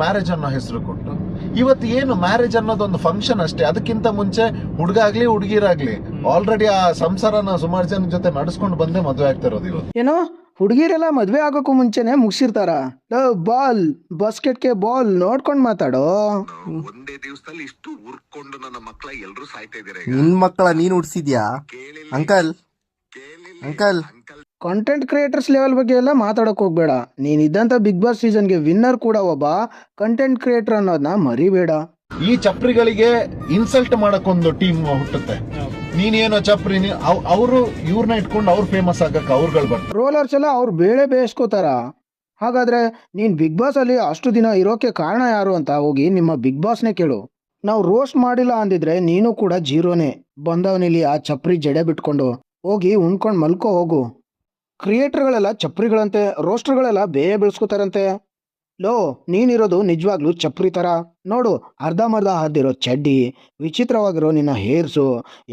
Marriage ಅನ್ನೋ ಹೆಸರು ಕೊಟ್ಟು. ಇವತ್ತು ಏನು ಮ್ಯಾರೇಜ್ ಅನ್ನೋದೊಂದು ಫಂಕ್ಷನ್ ಅಷ್ಟೇ. ಅದಕ್ಕಿಂತ ಮುಂಚೆ ಹುಡುಗಾಗ್ಲಿ ಹುಡುಗಿರಾಗ್ಲಿ ಆಲ್ರೆಡಿ ಆ ಸಂಸಾರನ ಸುಮಾರು ಜನ ಜೊತೆ ನಡೆಸ್ಕೊಂಡು ಬಂದೇ ಮದುವೆ ಆಗ್ತಿರೋದು ಇವತ್ತು. ಏನೋ ಹುಡುಗಿರೆಲ್ಲ ಮದ್ವೆ ಆಗೋಕ್ಕೂ ಮುಂಚೆನೆ ಮುಗಿಸಿರ್ತಾರ. ಬಾಲ್ ಬಾಸ್ಕೆಟ್ಗೆ ಬಾಲ್ ನೋಡ್ಕೊಂಡ್ ಮಾತಾಡೋ. ಒಂದೇ ದಿವಸದಲ್ಲಿ ಇಷ್ಟು ಉರ್ಕೊಂಡು ನನ್ನ ಮಕ್ಕಳ ಎಲ್ರು ಸಾಯ್ತಾ ಇದಾರೆ. ನಿನ್ ಮಕ್ಕಳ ನೀನ್ ಉಡ್ಸಿದ್ಯಾ uncle? Uncle content creators level ಬಗ್ಗೆ ಎಲ್ಲ ಮಾತಾಡಕ್ ಹೋಗ್ಬೇಡ. ನೀನ್ ಇದ್ದಂತ ಬಿಗ್ ಬಾಸ್ ಸೀಸನ್ಗೆ ವಿನ್ನರ್ ಕೂಡ ಒಬ್ಬ ಕಂಟೆಂಟ್ ಕ್ರಿಯೇಟರ್ ಅನ್ನೋದನ್ನ ಮರಿಬೇಡ. ಈ ಚಪ್ರಿಗಳಿಗೆ ಇನ್ಸಲ್ಟ್ ಮಾಡಕ್ಕೊಂದು ಟೀಮ್ ಹುಟ್ಟುತ್ತೆ. ನೀನೇನೋ ಚಪ್ರಿ, ಅವರು ಇವ್ರನ್ನ ಇಟ್ಕೊಂಡು ಅವ್ರು ಫೇಮಸ್ ಆಗಕ್ಕೆ ಅವ್ರುಗಳು ಬರ್ತಾರೆ. ರೋಲರ್ಸ್ ಎಲ್ಲ ಅವ್ರು ಬೇಳೆ ಬೇಯಿಸ್ಕೋತಾರ. ಹಾಗಾದ್ರೆ ನೀನ್ ಬಿಗ್ ಬಾಸ್ ಅಲ್ಲಿ ಅಷ್ಟು ದಿನ ಇರೋಕೆ ಕಾರಣ ಯಾರು ಅಂತ ಹೋಗಿ ನಿಮ್ಮ ಬಿಗ್ ಬಾಸ್ನೇ ಕೇಳು. ನಾವು ರೋಸ್ಟ್ ಮಾಡಿಲ್ಲ ಅಂದಿದ್ರೆ ನೀನು ಕೂಡ ಜೀರೋನೇ. ಬಂದವನಿಲ್ಲಿ ಆ ಚಪ್ರಿ ಜಡೆ ಬಿಟ್ಕೊಂಡು ಹೋಗಿ ಉಣ್ಕೊಂಡು ಮಲ್ಕೋ ಹೋಗು. ಕ್ರಿಯೇಟರ್ಗಳೆಲ್ಲ ಚಪ್ರಿಗಳಂತೆ, ರೋಸ್ಟರ್ಗಳೆಲ್ಲ ಬೇಯ ಬೆಳೆಸ್ಕೋತಾರಂತೆ. ಲೋ, ನೀನಿರೋದು ನಿಜವಾಗ್ಲೂ ಚಪ್ರಿ ಥರ. ನೋಡು, ಅರ್ಧಂಬರ್ಧ ಹಾದಿರೋ ಚಡ್ಡಿ, ವಿಚಿತ್ರವಾಗಿರೋ ನಿನ್ನ ಹೇರ್ಸು,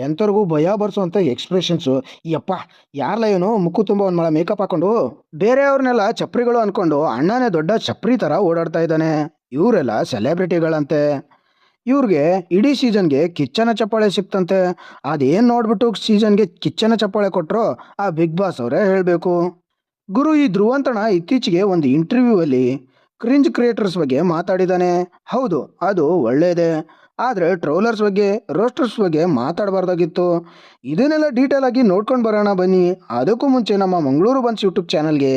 ಎಂಥವ್ರಿಗೂ ಭಯ ಬರ್ಸೋಂಥ ಎಕ್ಸ್ಪ್ರೆಷನ್ಸು. ಯಪ್ಪ, ಯಾರಲ್ಲ ಇವನು ಮುಕ್ಕು ತುಂಬ ಒಂದು ಮಳ ಮೇಕಪ್ ಹಾಕೊಂಡು ಬೇರೆಯವ್ರನ್ನೆಲ್ಲ ಚಪ್ರಿಗಳು ಅಂದ್ಕೊಂಡು ಅಣ್ಣನೇ ದೊಡ್ಡ ಚಪ್ರಿ ಥರ ಓಡಾಡ್ತಾ ಇದ್ದಾನೆ. ಇವರೆಲ್ಲ ಸೆಲೆಬ್ರಿಟಿಗಳಂತೆ. ಇವ್ರಿಗೆ ಇಡೀ ಸೀಸನ್ಗೆ ಕಿಚ್ಚನ ಚಪ್ಪಾಳೆ ಸಿಕ್ತಂತೆ. ಅದೇನು ನೋಡ್ಬಿಟ್ಟು ಸೀಸನ್ಗೆ ಕಿಚ್ಚನ ಚಪ್ಪಾಳೆ ಕೊಟ್ಟರು ಆ ಬಿಗ್ ಬಾಸ್ ಅವರೇ ಹೇಳಬೇಕು. ಗುರು, ಈ ಧ್ರುವಂತಣ ಇತ್ತೀಚೆಗೆ ಒಂದು ಇಂಟರ್ವ್ಯೂ ಅಲ್ಲಿ ಕ್ರಿಂಜ್ ಕ್ರಿಯೇಟರ್ಸ್ ಬಗ್ಗೆ ಮಾತಾಡಿದ್ದಾನೆ. ಹೌದು, ಅದು ಒಳ್ಳೆಯದೇ. ಆದರೆ ಟ್ರೋಲರ್ಸ್ ಬಗ್ಗೆ, ರೋಸ್ಟರ್ಸ್ ಬಗ್ಗೆ ಮಾತಾಡಬಾರ್ದಾಗಿತ್ತು. ಇದನ್ನೆಲ್ಲ ಡೀಟೇಲ್ ಆಗಿ ನೋಡ್ಕೊಂಡು ಬರೋಣ ಬನ್ನಿ. ಅದಕ್ಕೂ ಮುಂಚೆ ನಮ್ಮ ಮಂಗಳೂರು ಬನ್ಸ್ ಯೂಟ್ಯೂಬ್ ಚಾನಲ್ಗೆ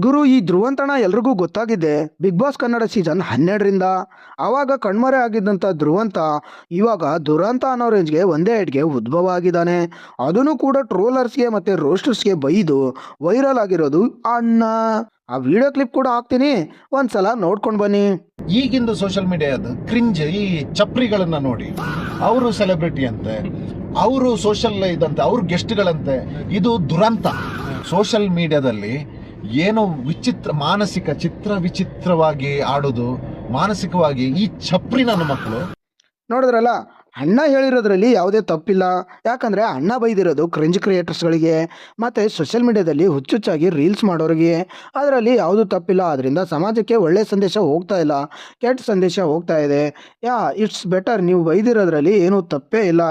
ಗುರು, ಈ ಧ್ರುವಂತಣ ಎಲ್ರಿಗೂ ಗೊತ್ತಾಗಿದೆ. ಬಿಗ್ ಬಾಸ್ ಕನ್ನಡ ಸೀಸನ್ 12ರಿಂದ ಆವಾಗ ಕಣ್ಮರೆ ಆಗಿದ್ದಂಥ ಧ್ರುವಂತ ಇವಾಗ ದುರಂತ ಅನ್ನೋ ರೇಂಜ್ಗೆ ಒಂದೇ ಏಟ್ಗೆ ಉದ್ಭವ ಆಗಿದ್ದಾನೆ. ಅದನ್ನು ಕೂಡ ಟ್ರೋಲರ್ಸ್ಗೆ ಮತ್ತು ರೋಸ್ಟರ್ಸ್ಗೆ ಬೈದು ವೈರಲ್ ಆಗಿರೋದು ಅಣ್ಣ. ಆ ವಿಡಿಯೋ ಕ್ಲಿಪ್ ಕೂಡ ಹಾಕ್ತೀನಿ, ಒಂದ್ಸಲ ನೋಡ್ಕೊಂಡು ಬನ್ನಿ. ಈಗಿಂದು ಸೋಷಿಯಲ್ ಮೀಡಿಯಾದ ಕ್ರಿಂಜ್ ಈ ಚಪ್ರಿಗಳನ್ನ ನೋಡಿ. ಅವರು ಸೆಲೆಬ್ರಿಟಿ ಅಂತೆ, ಅವರು ಸೋಷಿಯಲ್ ಇದಂತೆ, ಅವ್ರ ಗೆಸ್ಟ್ಗಳಂತೆ. ಇದು ದುರಂತ. ಸೋಷಿಯಲ್ ಮೀಡಿಯಾದಲ್ಲಿ ಏನೋ ಮಾನಸಿಕ ವಿಚಿತ್ರವಾಗಿ ಆಡೋದು, ಮಾನಸಿಕವಾಗಿ ಈ ಚಪ್ರಿ ನನ್ನ ಮಕ್ಕಳು. ನೋಡಿದ್ರಲ್ಲ, ಅಣ್ಣ ಹೇಳಿರೋದ್ರಲ್ಲಿ ಯಾವುದೇ ತಪ್ಪಿಲ್ಲ. ಯಾಕಂದರೆ ಅಣ್ಣ ಬೈದಿರೋದು ಕ್ರಿಂಜ್ ಕ್ರಿಯೇಟರ್ಸ್ಗಳಿಗೆ ಮತ್ತು ಸೋಷಿಯಲ್ ಮೀಡಿಯಾದಲ್ಲಿ ಹುಚ್ಚುಚ್ಚಾಗಿ ರೀಲ್ಸ್ ಮಾಡೋರಿಗೆ. ಅದರಲ್ಲಿ ಯಾವುದೂ ತಪ್ಪಿಲ್ಲ. ಅದರಿಂದ ಸಮಾಜಕ್ಕೆ ಒಳ್ಳೆಯ ಸಂದೇಶ ಹೋಗ್ತಾ ಇಲ್ಲ, ಕೆಟ್ಟ ಸಂದೇಶ ಹೋಗ್ತಾ ಇದೆ. It's better. ನೀವು ಬೈದಿರೋದ್ರಲ್ಲಿ ಏನೂ ತಪ್ಪೇ ಇಲ್ಲ.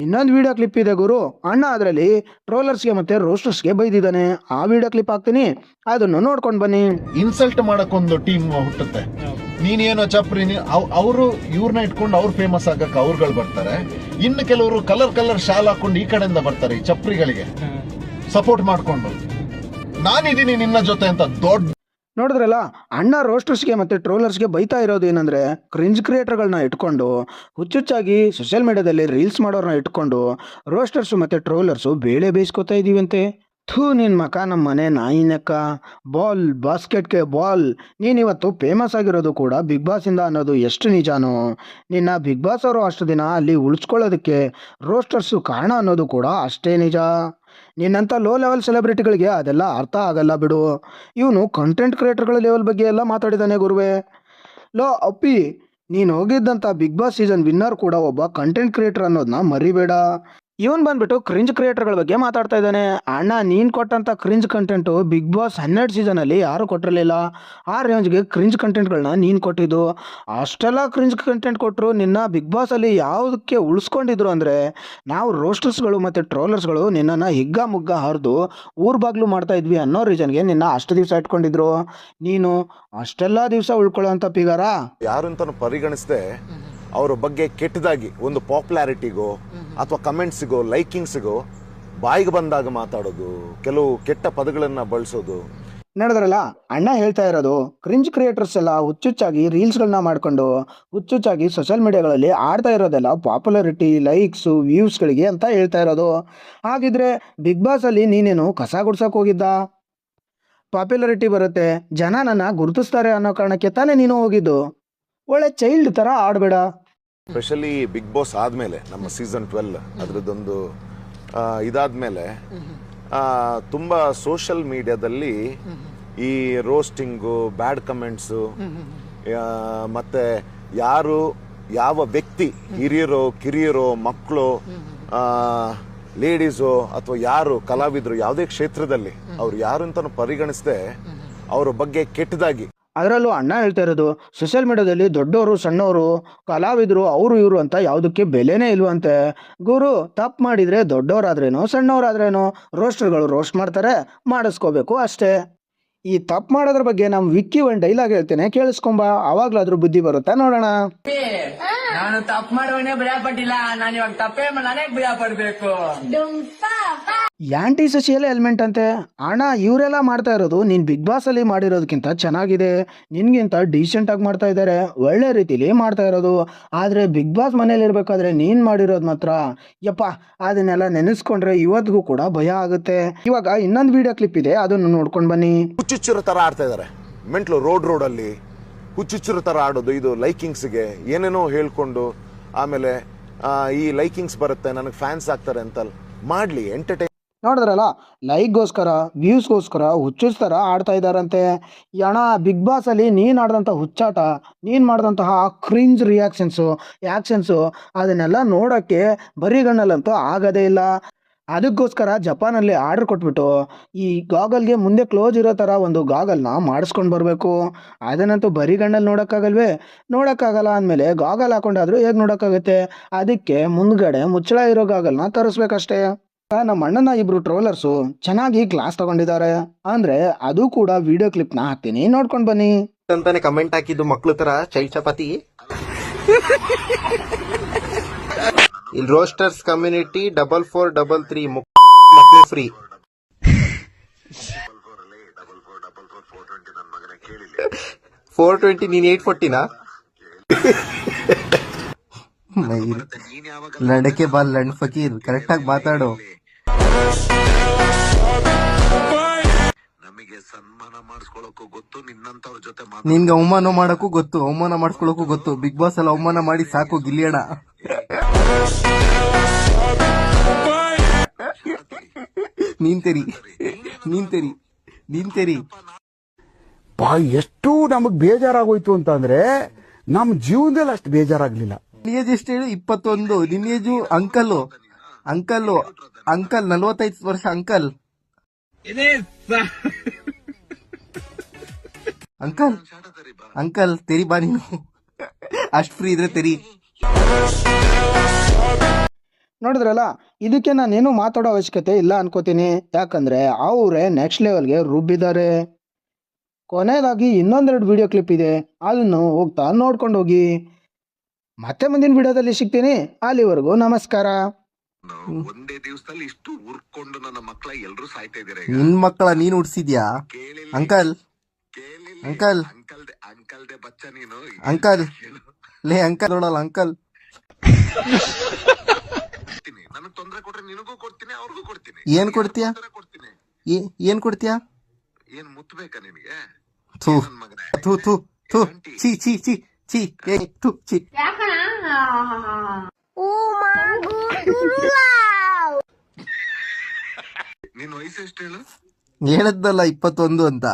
ಇನ್ನೊಂದು ವಿಡಿಯೋ ಕ್ಲಿಪ್ ಇದೆ ಗುರು. ಅಣ್ಣ ಅದರಲ್ಲಿ ಟ್ರೋಲರ್ಸ್ಗೆ ಮತ್ತು ರೋಸ್ಟರ್ಸ್ಗೆ ಬೈದಿದ್ದಾನೆ. ಆ ವಿಡಿಯೋ ಕ್ಲಿಪ್ ಹಾಕ್ತೀನಿ, ಅದನ್ನು ನೋಡ್ಕೊಂಡು ಬನ್ನಿ. ಇನ್ಸಲ್ಟ್ ಮಾಡಕ್ಕೊಂದು ಟೀಮ್ ಹುಟ್ಟುತ್ತೆ. ನೀನೇನೋ ಚಪ್ರಿ, ಅವರು ಇವ್ರನ್ನ ಇಟ್ಕೊಂಡು ಅವ್ರು ಫೇಮಸ್ ಆಗಕ್ಕೆ ಅವ್ರುಗಳು ಬರ್ತಾರೆ. ಇನ್ನು ಕೆಲವರು ಕಲರ್ ಶಾಲ್ ಹಾಕೊಂಡು ಈ ಕಡೆಯಿಂದ ಬರ್ತಾರೆ ಈ ಚಪ್ರಿಗಳಿಗೆ ಸಪೋರ್ಟ್ ಮಾಡ್ಕೊಂಡು. ನಾನಿದ್ದೀನಿ ನಿನ್ನ ಜೊತೆ ಅಂತ ದೊಡ್ಡ. ನೋಡಿದ್ರಲ್ಲ, ಅಣ್ಣ ರೋಸ್ಟರ್ಸ್ಗೆ ಮತ್ತು ಟ್ರೋಲರ್ಸ್ಗೆ ಬೈತಾ ಇರೋದು ಏನಂದರೆ, ಕ್ರಿಂಜ್ ಕ್ರಿಯೇಟರ್ಗಳನ್ನ ಇಟ್ಕೊಂಡು ಹುಚ್ಚುಚ್ಚಾಗಿ ಸೋಷಿಯಲ್ ಮೀಡಿಯಾದಲ್ಲಿ ರೀಲ್ಸ್ ಮಾಡೋರನ್ನ ಇಟ್ಕೊಂಡು ರೋಸ್ಟರ್ಸು ಮತ್ತು ಟ್ರೋಲರ್ಸು ಬೇಳೆ ಬೇಯಿಸ್ಕೊತಾ ಇದ್ದೀವಂತೆ. ಥೂ, ನಿನ್ನ ಮಕ ನಮ್ಮ ಮನೆ ನಾಯಿನಕ್ಕ. ಬಾಲ್ ಬಾಸ್ಕೆಟ್ಗೆ ಬಾಲ್. ನೀನಿವತ್ತು ಫೇಮಸ್ ಆಗಿರೋದು ಕೂಡ ಬಿಗ್ ಬಾಸಿಂದ ಅನ್ನೋದು ಎಷ್ಟು ನಿಜಾನೋ, ನಿನ್ನ ಬಿಗ್ ಬಾಸ್ ಅವರು ಅಷ್ಟು ದಿನ ಅಲ್ಲಿ ಉಳಿಸ್ಕೊಳ್ಳೋದಕ್ಕೆ ರೋಸ್ಟರ್ಸು ಕಾರಣ ಅನ್ನೋದು ಕೂಡ ಅಷ್ಟೇ ನಿಜ. ನಿನ್ನಂಥ ಲೋ ಲೆವೆಲ್ ಸೆಲೆಬ್ರಿಟಿಗಳಿಗೆ ಅದೆಲ್ಲ ಅರ್ಥ ಆಗಲ್ಲ ಬಿಡು. ಇವನು ಕಂಟೆಂಟ್ ಕ್ರಿಯೇಟರ್ಗಳ ಲೆವೆಲ್ ಬಗ್ಗೆ ಎಲ್ಲ ಮಾತಾಡಿದ್ದಾನೆ ಗುರುವೆ. ಲೋ ಅಪ್ಪಿ, ನೀನು ಹೋಗಿದ್ದಂಥ ಬಿಗ್ ಬಾಸ್ ಸೀಸನ್ ವಿನ್ನರ್ ಕೂಡ ಒಬ್ಬ ಕಂಟೆಂಟ್ ಕ್ರಿಯೇಟರ್ ಅನ್ನೋದನ್ನ ಮರಿಬೇಡ. ಇವನು ಬಂದ್ಬಿಟ್ಟು ಕ್ರಿಂಜ್ ಕ್ರಿಯೇಟರ್ಗಳ ಬಗ್ಗೆ ಮಾತಾಡ್ತಾ ಇದ್ದಾನೆ. ಅಣ್ಣ, ನೀನು ಕೊಟ್ಟಂಥ ಕ್ರಿಂಜ್ ಕಂಟೆಂಟು ಬಿಗ್ ಬಾಸ್ 12 ಸೀಸನಲ್ಲಿ ಯಾರೂ ಕೊಟ್ಟಿರಲಿಲ್ಲ. ಆ ರೇಂಜ್ಗೆ ಕ್ರಿಂಜ್ ಕಂಟೆಂಟ್ಗಳನ್ನ ನೀನು ಕೊಟ್ಟಿದ್ದು. ಅಷ್ಟೆಲ್ಲ ಕ್ರಿಂಜ್ ಕಂಟೆಂಟ್ ಕೊಟ್ಟರು ನಿನ್ನ ಬಿಗ್ ಬಾಸಲ್ಲಿ ಯಾವುದಕ್ಕೆ ಉಳಿಸ್ಕೊಂಡಿದ್ರು ಅಂದರೆ, ನಾವು ರೋಸ್ಟರ್ಸ್ಗಳು ಮತ್ತು ಟ್ರೋಲರ್ಸ್ಗಳು ನಿನ್ನನ್ನು ಹಿಗ್ಗ ಮುಗ್ಗ ಹರಿದು ಊರು ಬಾಗ್ಲು ಮಾಡ್ತಾ ಇದ್ವಿ ಅನ್ನೋ ರೀಸನ್ಗೆ ನಿನ್ನ ಅಷ್ಟು ದಿವಸ ಇಟ್ಕೊಂಡಿದ್ರು. ನೀನು ಅಷ್ಟೆಲ್ಲ ದಿವಸ ಉಳ್ಕೊಳ್ಳೋಂಥ ಪಿಗಾರ ಯಾರು ಅಂತಲೂ ಪರಿಗಣಿಸದೆ ಅವರ ಬಗ್ಗೆ ಕೆಟ್ಟದಾಗಿ ಒಂದು ಪಾಪ್ಯುಲಾರಿಟಿಗೋ ಅಥವಾ ಕಮೆಂಟ್ಸಿಗೋ ಲೈಕಿಂಗ್ಸಿಗೋ ಬಾಯಿಗೆ ಬಂದಾಗ ಮಾತಾಡೋದು, ಕೆಲವು ಕೆಟ್ಟ ಪದಗಳನ್ನು ಬಳಸೋದು. ನೋಡಿದ್ರಲ್ಲ, ಅಣ್ಣ ಹೇಳ್ತಾ ಇರೋದು ಕ್ರಿಂಜ್ ಕ್ರಿಯೇಟರ್ಸ್ ಎಲ್ಲ ಹುಚ್ಚುಚ್ಚಾಗಿ ರೀಲ್ಸ್ಗಳನ್ನ ಮಾಡ್ಕೊಂಡು ಹುಚ್ಚುಚ್ಚಾಗಿ ಸೋಷಿಯಲ್ ಮೀಡಿಯಾಗಳಲ್ಲಿ ಆಡ್ತಾ ಇರೋದೆಲ್ಲ ಪಾಪ್ಯುಲಾರಿಟಿ, ಲೈಕ್ಸು, ವ್ಯೂಸ್ಗಳಿಗೆ ಅಂತ ಹೇಳ್ತಾ ಇರೋದು. ಹಾಗಿದ್ರೆ ಬಿಗ್ ಬಾಸಲ್ಲಿ ನೀನೇನು ಕಸ ಗುಡ್ಸೋಕೆ ಹೋಗಿದ್ದ? ಪಾಪ್ಯುಲಾರಿಟಿ ಬರುತ್ತೆ, ಜನ ನನ್ನ ಗುರುತಿಸ್ತಾರೆ ಅನ್ನೋ ಕಾರಣಕ್ಕೆ ತಾನೇ ನೀನು ಹೋಗಿದ್ದು. ಒಳ್ಳೆ ಚೈಲ್ಡ್ ಥರ ಆಡಬೇಡ. ಸ್ಪೆಷಲಿ ಬಿಗ್ ಬಾಸ್ ಆದಮೇಲೆ ನಮ್ಮ ಸೀಸನ್ 12 ಅದರದ್ದೊಂದು ಇದಾದಮೇಲೆ ತುಂಬ ಸೋಷಿಯಲ್ ಮೀಡಿಯಾದಲ್ಲಿ ಈ ರೋಸ್ಟಿಂಗು, ಬ್ಯಾಡ್ ಕಮೆಂಟ್ಸು, ಮತ್ತು ಯಾರು ಯಾವ ವ್ಯಕ್ತಿ ಹಿರಿಯರೋ ಕಿರಿಯರೋ ಮಕ್ಕಳು ಲೇಡೀಸು ಅಥವಾ ಯಾರು ಕಲಾವಿದರು ಯಾವುದೇ ಕ್ಷೇತ್ರದಲ್ಲಿ ಅವ್ರು ಯಾರು ಅಂತ ಪರಿಗಣಿಸದೆ ಅವ್ರ ಬಗ್ಗೆ ಕೆಟ್ಟದಾಗಿ, ಅದರಲ್ಲೂ ಅಣ್ಣ ಹೇಳ್ತಾ ಇರೋದು ಸೋಷಿಯಲ್ ಮೀಡಿಯಾದಲ್ಲಿ ದೊಡ್ಡವರು ಸಣ್ಣವರು ಕಲಾವಿದರು ಅವರು ಇವರು ಅಂತ ಯಾವುದಕ್ಕೆ ಬೆಲೆನೇ ಇಲ್ವಂತೆ. ಗುರು ತಪ್ಪು ಮಾಡಿದರೆ ದೊಡ್ಡವರಾದ್ರೇನೋ ಸಣ್ಣವರಾದ್ರೇನೋ ರೋಸ್ಟರ್ಗಳು ರೋಸ್ಟ್ ಮಾಡ್ತಾರೆ, ಮಾಡಿಸ್ಕೋಬೇಕು ಅಷ್ಟೇ. ಈ ತಪ್ಪು ಮಾಡೋದ್ರ ಬಗ್ಗೆ ನಮ್ಮ ವಿಕ್ಕಿ ಒಂದು ಡೈಲಾಗ್ ಹೇಳ್ತೇನೆ, ಕೇಳಿಸ್ಕೊಂಬ, ಅವಾಗ್ಲಾದ್ರೂ ಬುದ್ಧಿ ಬರುತ್ತಾ ನೋಡೋಣ. ನಾನು ತಪ್ಪು ಮಾಡೋನೇ ಭಯ ಪಟ್ಟಿಲ್ಲ, ನಾನು ಇವಾಗ ತಪ್ಪೇ ನಾನೇ ಭಯ ಪಡ್ಬೇಕು. ಆಂಟಿ ಸೋಷಿಯಲ್ ಎಲಿಮೆಂಟ್ ಅಂತೆ. ಅಣ್ಣ ಇವರೆಲ್ಲ ಮಾಡ್ತಾ ಇರೋದು ನೀನು ಬಿಗ್ ಬಾಸ್ ಅಲ್ಲಿ ಮಾಡಿರೋದಕ್ಕಿಂತ ಚೆನ್ನಾಗಿದೆ, ನಿನ್ಗಿಂತ ಡೀಸೆಂಟ್ ಆಗಿ ಮಾಡ್ತಾ ಇದ್ದಾರೆ, ಒಳ್ಳೆ ರೀತಿಲಿ ಮಾಡ್ತಾ ಇರೋದು. ಆದ್ರೆ ಬಿಗ್ ಬಾಸ್ ಮನೇಲಿ ಇರ್ಬೇಕಾದ್ರೆ ನೀನ್ ಮಾಡಿರೋದು ಮಾತ್ರ ಯಪ್ಪ, ಅದನ್ನೆಲ್ಲ ನೆನೆಸ್ಕೊಂಡ್ರೆ ಇವತ್ತಿಗೂ ಕೂಡ ಭಯ ಆಗುತ್ತೆ. ಇವಾಗ ಇನ್ನೊಂದು ವಿಡಿಯೋ ಕ್ಲಿಪ್ ಇದೆ, ಅದನ್ನು ನೋಡ್ಕೊಂಡು ಬನ್ನಿ. ಹುಚ್ಚುಚ್ಚರ ತರ ಆಡ್ತಾ ಇದ್ದಾರೆ. ಮೆಂಟ್ಲು ರೋಡಲ್ಲಿ ಹುಚ್ಚುಚ್ಚರ ತರ ಆಡೋದು, ಇದು ಲೈಕಿಂಗ್ಸ್ಗೆ ಏನೇನೋ ಹೇಳ್ಕೊಂಡು ಆಮೇಲೆ ಈ ಲೈಕಿಂಗ್ಸ್ ಬರುತ್ತೆ ನನಗೆ ಫ್ಯಾನ್ಸ್ ಆಗ್ತಾರೆ ಅಂತ ಮಾಡ್ಲಿ, ಎಂಟರ್ಟೈನ್. ನೋಡಿದ್ರಲ್ಲ, ಲೈಕ್ಗೋಸ್ಕರ ವ್ಯೂಸ್ಗೋಸ್ಕರ ಹುಚ್ಚುಸ್ತರ ಆಡ್ತಾ ಇದ್ದಾರಂತೆ. ಅಣ್ಣ ಬಿಗ್ ಬಾಸ್ ಅಲ್ಲಿ ನೀನು ಆಡಿದಂಥ ಹುಚ್ಚಾಟ, ನೀನು ಮಾಡಿದಂತಹ ಕ್ರಿಂಜ್ ಆ್ಯಕ್ಷನ್ಸು ಅದನ್ನೆಲ್ಲ ನೋಡೋಕ್ಕೆ ಬರಿಗಣ್ಣಲ್ಲಂತೂ ಆಗೋದೇ ಇಲ್ಲ. ಅದಕ್ಕೋಸ್ಕರ ಜಪಾನಲ್ಲಿ ಆರ್ಡರ್ ಕೊಟ್ಬಿಟ್ಟು ಈ ಗಾಗಲ್ಗೆ ಮುಂದೆ ಕ್ಲೋಸ್ ಇರೋ ಥರ ಒಂದು ಗಾಗಲ್ನ ಮಾಡಿಸ್ಕೊಂಡು ಬರಬೇಕು. ಅದನ್ನಂತೂ ಬರಿಗಣ್ಣಲ್ಲಿ ನೋಡೋಕ್ಕಾಗಲ್ಲ ಅಂದಮೇಲೆ ಗಾಗಲ್ ಹಾಕೊಂಡಾದ್ರೂ ಹೇಗೆ ನೋಡೋಕ್ಕಾಗುತ್ತೆ? ಅದಕ್ಕೆ ಮುಂದ್ಗಡೆ ಮುಚ್ಚಳ ಇರೋ ಗಾಗಲ್ನ ತರಿಸ್ಬೇಕಷ್ಟೇ. ನಮ್ಮ ಅಣ್ಣನ ಇಬ್ರು ಟ್ರೋಲರ್ಸು ಚೆನ್ನಾಗಿ ಕ್ಲಾಸ್ ತಗೊಂಡಿದ್ದಾರೆ, ಅಂದ್ರೆ ಅದು ಕೂಡ ವಿಡಿಯೋ ಕ್ಲಿಪ್ನ ಹಾಕ್ತೀನಿ, ನೋಡ್ಕೊಂಡು ಬನ್ನಿ ಅಂತಾನೆ ಕಮೆಂಟ್ ಹಾಕಿದ್ದು ಮಕ್ಳು ತರ ಚೈಲ್ಡ್ ಚಪಾತಿ. ಇಲ್ಲಿ ರೋಸ್ಟರ್ಸ್ ಕಮ್ಯುನಿಟಿ 4433 ಮಕ್ಳು ಫ್ರೀ. 420 ನೀನ್ 840ನಾ? ಲಡಕೆ ಬಾಲ್ ಲಂಡ್ ಫಕೀರ್, ಕರೆಕ್ಟ್ ಆಗಿ ಮಾತಾಡು. ನಮಗೆ ಸನ್ಮಾನ ಮಾಡಿಸ್ಕೊಳಕ್ಕೂ ಗೊತ್ತು, ನಿನ್ನಂತವ್ರ ಜೊತೆ ನಿನ್ಗೆ ಅವಮಾನ ಮಾಡಕ್ಕೂ ಗೊತ್ತು, ಅವಮಾನ ಮಾಡಿಸ್ಕೊಳಕ್ಕೂ ಗೊತ್ತು. ಬಿಗ್ ಬಾಸ್ ಅಲ್ಲಿ ಅವಮಾನ ಮಾಡಿ ಸಾಕು ಗಿಲ್ಲಿಯಣ. ನೀನ್ ತೆರಿ ಎಷ್ಟು ನಮಗ್ ಬೇಜಾರಾಗೋಯ್ತು ಅಂತಂದ್ರೆ ನಮ್ ಜೀವನದಲ್ಲಿ ಅಷ್ಟು ಬೇಜಾರಾಗ್ಲಿಲ್ಲ. ನಿನ್ ಏಜ್ ಎಷ್ಟು ಹೇಳಿ? 21. ನಿನ್ ಏಜು ಅಂಕಲ್ 45 ವರ್ಷ ಅಂಕಲ್. ಅಂಕಲ್ ತೆರಿ ಬಾ ನೀನು, ಅಷ್ಟು ಫ್ರೀ ಇದ್ರೆ ತೆರಿ. ನೋಡಿದ್ರಲ್ಲ, ಇದಕ್ಕೆ ನಾನೇನು ಮಾತಾಡೋ ಅವಶ್ಯಕತೆ ಇಲ್ಲ ಅನ್ಕೋತೀನಿ, ಯಾಕಂದ್ರೆ ಅವರೇ ನೆಕ್ಸ್ಟ್ ಲೆವೆಲ್ಗೆ ರುಬ್ಬಿದ್ದಾರೆ. ಕೊನೆಯದಾಗಿ ಇನ್ನೊಂದೆರಡು ವಿಡಿಯೋ ಕ್ಲಿಪ್ ಇದೆ, ಅದನ್ನು ಹೋಗ್ತಾ ನೋಡ್ಕೊಂಡು ಹೋಗಿ. ಮತ್ತೆ ಮುಂದಿನ ವಿಡಿಯೋದಲ್ಲಿ ಸಿಗ್ತೀನಿ, ಅಲ್ಲಿವರೆಗೂ ನಮಸ್ಕಾರ. ಒಂದೇ ದಿವಸದಲ್ಲಿ ಇಷ್ಟು ಉರ್ಕೊಂಡು ನನ್ನ ಮಕ್ಕಳ ಎಲ್ರು ಸಾಯ್ತಾ ಇದಾರೆ. ನಿನ್ ಮಕ್ಕಳ ನೀನ್ ಉಡ್ಸಿದ್ಯಾ? ಅಂಕಲ್ ಅಂಕಲ್ದೆ ಬಚ್ಚ ನೀನು. ಲೇ ಅಂಕಲ್ ನೋಡಲ್ಲ ಅಂಕಲ್. ನನಗ್ ತೊಂದ್ರೆ ಕೊಟ್ರೆ ನಿನಗೂ ಕೊಡ್ತೀನಿ, ಅವ್ರಿಗೂ ಕೊಡ್ತೀನಿ. ಏನ್ ಕೊಡ್ತೀಯಾ? ಏನ್ ಕೊಡ್ತೀಯಾ? ಏನ್ ಮುತ್ಬೇಕಾ ನಿನಗೆ? ಥೂ ಥೂ ಥೂ ಥೂ ಚೀ ಚೀ ಚೀ ಚೀ ಏ ಥೂ ಚೀ. ನಿನ್ ವಯಸ್ಸು ಎಷ್ಟು ಹೇಳು? ಹೇಳದ್ದಲ್ಲ 21 ಅಂತ,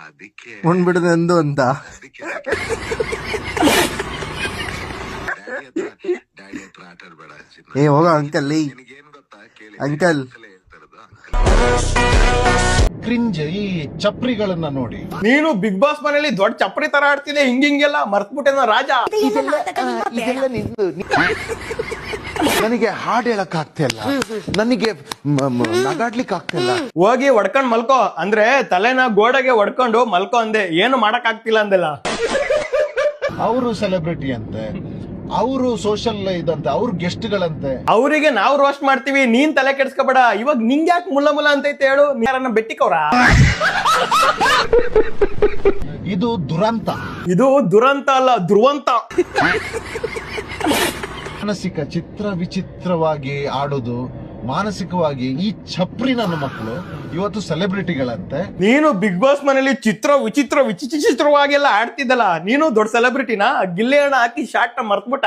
ಅದಕ್ಕೆ ಉಣ್ಬಿಡದೆ ಅಂದು ಅಂತ. ಡ್ಯಾಡಿ ಹತ್ರ ಆಟ ಆಡ್ಬೇಡ. ಏ ಹೋಗ ಅಂಕಲ್. ನಿನಗೇನ್ ಗೊತ್ತಾ ಕೇಳಿ, ಅಂಕಲ್ ಹೇಳ್ತಾ ಇರೋದು ಕ್ರಿಂಜ್ ಈ ಚಪ್ರಿಗಳನ್ನ ನೋಡಿ. ನೀನು ಬಿಗ್ ಬಾಸ್ ಮನೇಲಿ ದೊಡ್ಡ ಚಪ್ರಿ ತರ ಆಡ್ತಿದೆ, ಹಿಂಗೆಲ್ಲ ಮರ್ತ್ಬಿಟ್ಟೆನ ರಾಜ. ನನಗೆ ಹಾಡು ಹೇಳಕ್ ಆಗ್ತಿಲ್ಲ, ನನಗೆ ನಗಾಡ್ಲಿಕ್ಕೆ ಆಗ್ತಿಲ್ಲ. ಹೋಗಿ ಹೊಡ್ಕೊಂಡ್ ಮಲ್ಕೋ ಅಂದ್ರೆ ತಲೆನ ಗೋಡೆಗೆ ಹೊಡ್ಕೊಂಡು ಮಲ್ಕೋ ಅಂದೆ, ಏನು ಮಾಡಕ್ ಆಗ್ತಿಲ್ಲ ಅಂದೆಲ್ಲ. ಅವರು ಸೆಲೆಬ್ರಿಟಿ ಅಂತೆ, ಅವರು ಸೋಷಲ್ ಇದಂತೆ, ಅವ್ರ ಗೆಸ್ಟ್ಗಳಂತೆ. ಅವರಿಗೆ ನಾವು ರೋಸ್ಟ್ ಮಾಡ್ತೀವಿ, ನೀನ್ ತಲೆ ಕೆಡ್ಸ್ಕೊಬೇಡ. ಇವಾಗ ನಿಂಗ್ ಯಾಕೆ ಮುಲ್ಲ ಅಂತೈತೆ ಹೇಳು? ಯಾರನ್ನ ಬೆಟ್ಟಿಕವ್ರ? ಇದು ದುರಂತ. ಇದು ದುರಂತ ಅಲ್ಲ, ಧ್ರುವಂತ. ಮಾನಸಿಕ ವಿಚಿತ್ರವಾಗಿ ಆಡೋದು, ಮಾನಸಿಕವಾಗಿ ಈ ಚಪ್ರಿ ನನ್ನ ಮಕ್ಕಳು ಇವತ್ತು ಸೆಲೆಬ್ರಿಟಿಗಳಂತೆ. ನೀನು ಬಿಗ್ ಬಾಸ್ ಮನೇಲಿ ವಿಚಿತ್ರವಾಗೆಲ್ಲ ಆಡ್ತಿದ್ದಲ್ಲ, ನೀನು ದೊಡ್ಡ ಸೆಲೆಬ್ರಿಟಿನ? ಗಿಲ್ಲಿ ಹಣ ಹಾಕಿ ಶಾರ್ಟ್ ನ ಮರ್ತ್ಬಿಟ್ಟ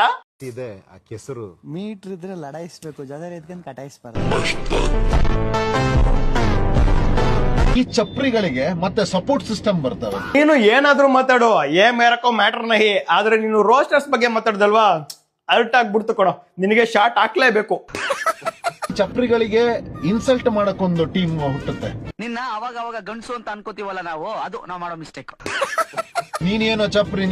ಇದೆ ಆ ಕೆಸರು. ಮೀಟರ್ ಇದ್ರೆ ಲಡಾಯಿಸ್ಬೇಕು, ಜೊತೆ ಎತ್ಕೊಂಡ್ ಕಟಾಯಿಸ್ಬಾರ್ದು. ಈ ಚಪ್ರಿಗಳಿಗೆ ಮತ್ತೆ ಸಪೋರ್ಟ್ ಸಿಸ್ಟಮ್ ಬರ್ತವೆ. ನೀನು ಏನಾದ್ರೂ ಮಾತಾಡು, ಮೇರಕೋ ಮ್ಯಾಟರ್ ನಹಿ, ಆದ್ರೆ ನೀನು ರೋಸ್ಟರ್ಸ್ ಬಗ್ಗೆ ಮಾತಾಡ್ದಲ್ವಾ, ಅರ್ಟ್ ಆಗ್ಬಿಡ್ತು ಕಣೋ, ನಿನಗೆ ಶಾರ್ಟ್ ಹಾಕ್ಲೇಬೇಕು. ಚಪ್ರಿಗಳಿಗೆ ಇನ್ಸಲ್ಟ್ ಮಾಡಕ್ಕೊಂದು ಟೀಮ್ ಹುಟ್ಟುತ್ತೆ. ನಿನ್ನ ಅವಾಗ ಅವಾಗ ಗಂಡಸು ಅಂತ ಅನ್ಕೋತೀವಲ್ಲ ನಾವು, ಅದು ನಾವು ಮಾಡೋ ಮಿಸ್ಟೇಕ್. ನೀನೇನೋ ಚಪ್ರಿ,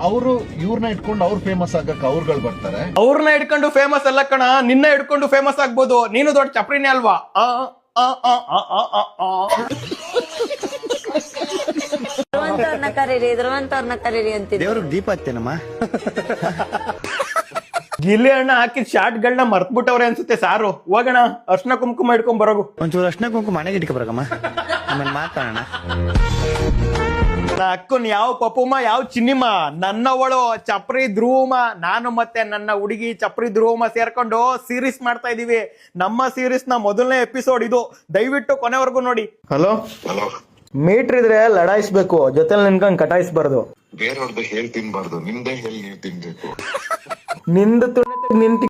ಅವರು ಇವ್ರನ್ನ ಇಟ್ಕೊಂಡು ಅವ್ರು ಫೇಮಸ್ ಆಗಕ್ಕೆ ಅವ್ರುಗಳು ಬರ್ತಾರೆ. ಅವ್ರನ್ನ ಹಿಡ್ಕೊಂಡು ಫೇಮಸ್ ಅಲ್ಲ ಕಣ, ನಿನ್ನ ಹಿಡ್ಕೊಂಡು ಫೇಮಸ್ ಆಗ್ಬೋದು. ನೀನು ದೊಡ್ಡ ಚಪ್ರಿನೇ ಅಲ್ವಾ? ಧ್ರುವಂತವ್ರನ್ನ ಕರೀರಿ ಅಂತಿದ್ದೆ. ದೇವ್ರಿಗೆ ದೀಪ ಹತ್ತೇನಮ್ಮ. ಗಿಲ್ಲಿ ಅಣ್ಣ ಹಾಕಿದ ಶಾರ್ಟ್ಗಳನ್ನ ಮರ್ತ್ಬಿಟ್ಟವ್ರೆ ಅನ್ಸುತ್ತೆ ಸಾರು. ಹೋಗೋಣ, ಅರ್ಶನ ಕುಂಕುಮ ಇಟ್ಕೊಂಡ್ ಬರೋಗು. ಒಂಚೂರು ಅರ್ಶನ ಕುಂಕುಮ ಮನೆಗೆ ಇಟ್ಕೊಬರಕಮ್ಮ, ಆಮೇಲೆ ಮಾತಾಡೋಣ. ಅಕ್ಕನ್ ಯಾವ ಪಪ್ಪುಮ್ಮ ಯಾವ ಚಿನ್ನಿಮ್ಮ, ನನ್ನವಳು ಚಪ್ರಿ ಧ್ರುವಮ್ಮ, ನಾನು ಮತ್ತೆ ನನ್ನ ಹುಡುಗಿ ಚಪ್ರಿ ಧ್ರುವಮ್ಮ ಸೇರ್ಕೊಂಡು ಸೀರೀಸ್ ಮಾಡ್ತಾ ಇದೀವಿ. ನಮ್ಮ ಸೀರೀಸ್ ನ ಮೊದಲನೇ ಎಪಿಸೋಡ್ ಇದು, ದಯವಿಟ್ಟು ಕೊನೆವರೆಗೂ ನೋಡಿ. ಹಲೋ, ಮೀಟರ್ ಇದ್ರೆ ಲಡಾಯಿಸ್ಬೇಕು, ಜೊತೆಲಿ ನಿನ್ಕೊಂಡ್ ಕಟಾಯಿಸ್ಬಾರ್ದು. ಬೇರೆಯವ್ರದ್ದು ಹೇಳ್ ತಿನ್ಬಾರ್ದು, ನಿಮ್ದೇ ಹೇಳಿ ನೀವು ತಿನ್ಬೇಕು. ನಿಂದ ತುಣೆ ನಿಂತ